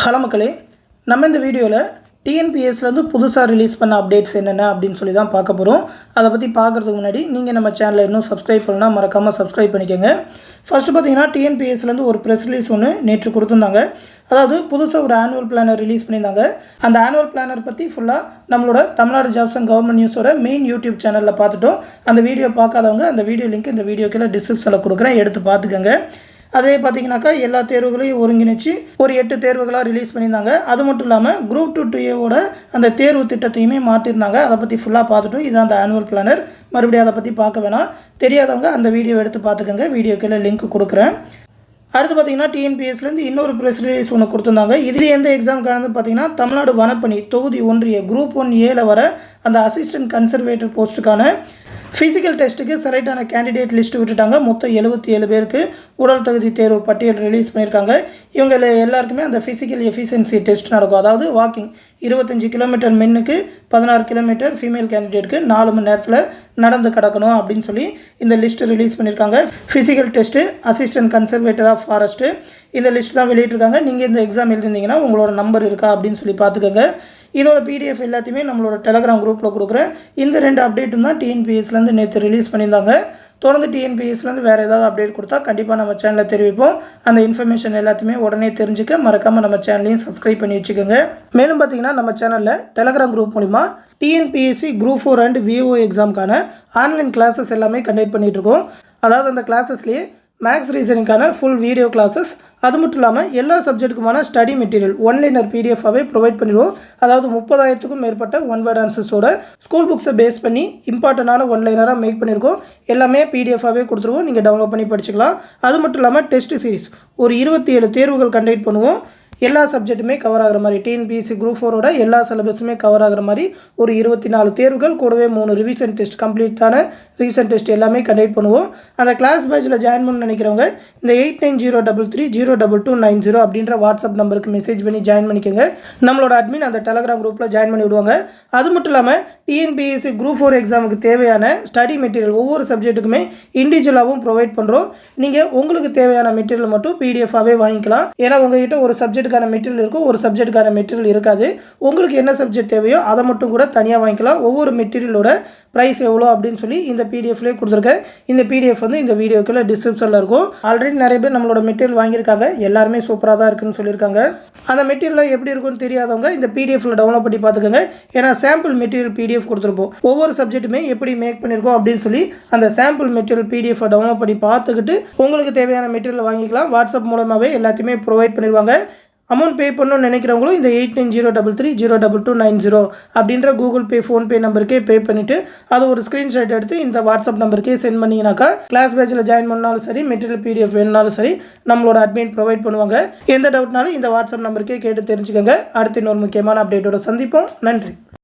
Hello மக்களே, நம்ம இந்த வீடியோவில் டிஎன்பிஎஸ்லேருந்து புதுசாக ரிலீஸ் பண்ண அப்டேட்ஸ் என்னென்ன அப்படின்னு சொல்லி தான் பார்க்க போகிறோம். அதை பற்றி பார்க்குறதுக்கு முன்னாடி நீங்கள் நம்ம சேனலை இன்னும் சப்ஸ்கிரைப் பண்ணலாம், மறக்காமல் சப்ஸ்கிரைப் பண்ணிக்கோங்க. ஃபஸ்ட்டு பார்த்தீங்கன்னா டிஎன்பிஎஸ்லேருந்து ஒரு ப்ரெஸ் ரிலீஸ் ஒன்று நேற்று கொடுத்துருந்தாங்க. அதாவது புதுசாக ஒரு ஆனுவல் பிளானர் ரிலீஸ் பண்ணியிருந்தாங்க. அந்த ஆனுவல் பிளானர் பற்றி ஃபுல்லாக நம்மளோட தமிழ்நாடு ஜாப்ஸ் அண்ட் கவர்மெண்ட் நியூஸோட மெயின் யூடியூப் சேனலில் பார்த்துட்டோம். அந்த வீடியோ பார்க்காதவங்க அந்த வீடியோ லிங்க் இந்த வீடியோ கீழே டிஸ்கிரிப்ஷனில் கொடுக்குறேன், எடுத்து பார்த்துக்கோங்க. அதே பார்த்தீங்கன்னாக்கா எல்லா தேர்வுகளையும் ஒருங்கிணைச்சு ஒரு 8 தேர்வுகளாக ரிலீஸ் பண்ணியிருந்தாங்க. அது மட்டும் இல்லாமல் குரூப் 2 2A அந்த தேர்வு திட்டத்தையுமே மாற்றிருந்தாங்க. அதை பற்றி ஃபுல்லாக பார்த்துட்டோம். இதுதான் அந்த ஆனுவல் பிளானர். மறுபடியும் அதை பற்றி பார்க்க வேணாம். தெரியாதவங்க அந்த வீடியோ எடுத்து பார்த்துக்கோங்க, வீடியோ கீழே லிங்க் கொடுக்குறேன். அடுத்து பார்த்தீங்கன்னா டிஎன்பிஎஸ்லேருந்து இன்னொரு ப்ரெஸ் ரிலீஸ் ஒன்று கொடுத்துருந்தாங்க. இது எந்த எக்ஸாமுக்கானது பார்த்தீங்கன்னா தமிழ்நாடு வனப்பணி தொகுதி 1 குரூப் 1A வர அந்த அசிஸ்டன்ட் கன்சர்வேட்டர் போஸ்ட்டுக்கான ஃபிசிக்கல் டெஸ்ட்டுக்கு செலக்டான கேண்டிடேட் லிஸ்ட் விட்டுட்டாங்க. மொத்தம் 77 பேருக்கு உடல் தகுதி தேர்வு பட்டியல் ரிலீஸ் பண்ணியிருக்காங்க. இவங்க எல்லாருக்குமே அந்த ஃபிசிக்கல் எஃபிஷியன்சி டெஸ்ட் நடக்கும். அதாவது வாக்கிங் 25 கிலோமீட்டர் மென்னுக்கு, 16 கிலோமீட்டர் ஃபீமேல் கேண்டிடேட்டுக்கு 4 மணி நேரத்தில் நடந்து கிடக்கணும் அப்படின்னு சொல்லி இந்த லிஸ்ட்டு ரிலீஸ் பண்ணியிருக்காங்க. Physical test assistant conservator of forest இந்த லிஸ்ட் தான் வெளியிட்டிருக்காங்க. நீங்கள் இந்த எக்ஸாம் எழுதிருந்தீங்கன்னா உங்களோட நம்பர் இருக்கா அப்படின்னு சொல்லி பார்த்துக்கோங்க. இதோட PDF எல்லாத்தையுமே நம்மளோட டெலகிராம் குரூப்பில் கொடுக்குறேன். இந்த 2 அப்டேட்டும் தான் டிஎன்பிஎஸ்லேருந்து நேற்று ரிலீஸ் பண்ணியிருந்தாங்க. தொடர்ந்து டிஎன்பிஎஸ்லேருந்து வேறு ஏதாவது அப்டேட் கொடுத்தா கண்டிப்பாக நம்ம சேனலில் தெரிவிப்போம். அந்த இன்ஃபர்மேஷன் எல்லாத்தையுமே உடனே தெரிஞ்சுக்க மறக்காமல் நம்ம சேனலையும் சப்ஸ்கிரைப் பண்ணி வச்சுக்கோங்க. மேலும் பார்த்தீங்கன்னா நம்ம சேனலில் டெலகிராம் குரூப் மூலிமா டிஎன்பிஎஸ்சி குரூப் 4 அண்ட் VO எக்ஸாமுக்கான ஆன்லைன் கிளாஸஸ் எல்லாமே கண்டக்ட் பண்ணிகிட்ருக்கோம். அதாவது அந்த கிளாஸஸ்லேயே மேக்ஸ் ரீசனிங்கான ஃபுல் வீடியோ கிளாஸஸ், அது மட்டும் இல்லாமல் எல்லா சப்ஜெக்ட்டுக்குமான ஸ்டடி மெட்டீரியல் ஒன்லைனர் PDF-ஆகவே ப்ரொவைட் பண்ணிடுவோம். அதாவது 30,000க்கும் மேற்பட்ட ஒன் வேர்ட் ஆன்சர்ஸோட ஸ்கூல் புக்ஸை பேஸ் பண்ணி இம்பார்ட்டண்டான ஒன்லைனராக மேக் பண்ணியிருக்கோம். எல்லாமே PDF-ஆகவே கொடுத்துருவோம், நீங்கள் டவுன்லோட் பண்ணி படிச்சுக்கலாம். அது மட்டும் இல்லாமல் டெஸ்ட் சீரிஸ் ஒரு 27 தேர்வுகள் கண்டக்ட் பண்ணுவோம். எல்லா சப்ஜெக்ட்டுமே கவர் ஆகிற மாதிரி டிஎன்பிஎஸ்சி குரூப் 4 எல்லா சிலபஸுமே கவர் ஆகிற மாதிரி ஒரு 24 தேர்வுகள் கூடவே 3 ரிவிஷன் டெஸ்ட், கம்ப்ளீட்டான ரிவிஷன் டெஸ்ட் எல்லாமே கண்டக்ட் பண்ணுவோம். அந்த கிளாஸ் பேட்சில் ஜாயின் பண்ண நினைக்கிறவங்க இந்த 8903022290 அப்படின்ற வாட்ஸ்அப் நம்பருக்கு மெசேஜ் பண்ணி ஜாயின் பண்ணிக்கோங்க. நம்மளோட அட்மின் அந்த டெலகிராம் குரூப்பில் ஜாயின் பண்ணி விடுவாங்க. அது மட்டும் இல்லாமல் டிஎன்பிஎஸ்சி குரூப் 4 எக்ஸாமுக்கு தேவையான ஸ்டடி மெட்டீரியல் ஒவ்வொரு சப்ஜெக்ட்டுக்குமே இண்டிவிஜுவலாகவும் ப்ரொவைட் பண்ணுறோம். நீங்கள் உங்களுக்கு தேவையான மெட்டீரியல் மட்டும் PDF-ஆகவே வாங்கிக்கலாம். ஏன்னா உங்ககிட்ட ஒரு சப்ஜெக்ட்டுக்கான மெட்டீரியல் இருக்கும், ஒரு சப்ஜெக்ட்டுக்கான மெட்டீரியல் இருக்காது. உங்களுக்கு என்ன சப்ஜெக்ட் தேவையோ அதை மட்டும் கூட தனியாக வாங்கிக்கலாம். ஒவ்வொரு மெட்டீரியலோட ப்ரைஸ் எவ்வளோ அப்படின்னு சொல்லி இந்த PDF-லேயே கொடுத்துருக்கேன். இந்த PDF வந்து இந்த வீடியோக்குள்ள டிஸ்கிரிப்ஷனில் இருக்கும். ஆல்ரெடி நிறைய பேர் நம்மளோட மெட்டீரியல் வாங்கியிருக்காங்க, எல்லாருமே சூப்பராக தான் இருக்குன்னு சொல்லியிருக்காங்க. அந்த மெட்டீரியல் எப்படி இருக்குன்னு தெரியாதவங்க இந்த PDF-ல டவுன்லோட் பண்ணி பார்த்துக்கோங்க. ஏன்னா சாம்பிள் மெட்டீரியல் PDF கொடுத்துருப்போம். ஒவ்வொரு சப்ஜெக்ட்டுமே எப்படி மேக் பண்ணியிருக்கோம் அப்படின்னு சொல்லி அந்த சாம்பிள் மெட்டீரியல் PDF-ஐ டவுன்லோட் பண்ணி பார்த்துக்கிட்டு உங்களுக்கு தேவையான மெட்டீரியல் வாங்கிக்கலாம். வாட்ஸ்அப் மூலமாகவே எல்லாத்தையுமே ப்ரொவைட் பண்ணிடுவாங்க. அமௌண்ட் பே பண்ணணும்னு நினைக்கிறவங்களும் இந்த 8903322290 அப்படின்ற கூகுள் பே, ஃபோன்பே நம்பருக்கே பே பண்ணிவிட்டு அது ஒரு ஸ்க்ரீன்ஷாட் எடுத்து இந்த வாட்ஸ்அப் நம்பருக்கே சென்ட் பண்ணிங்கனாக்கா கிளாஸ் பேட்சில் ஜாயின் பண்ணாலும் சரி, மெட்டீரியல் PDF வேணுனாலும் சரி நம்மளோட அட்மின் ப்ரொவைட் பண்ணுவாங்க. எந்த டவுட்னாலும் இந்த வாட்ஸ்அப் நம்பருக்கே கேட்டு தெரிஞ்சுக்கோங்க. அடுத்து இன்னொரு முக்கியமான அப்டேட்டோட சந்திப்போம். நன்றி.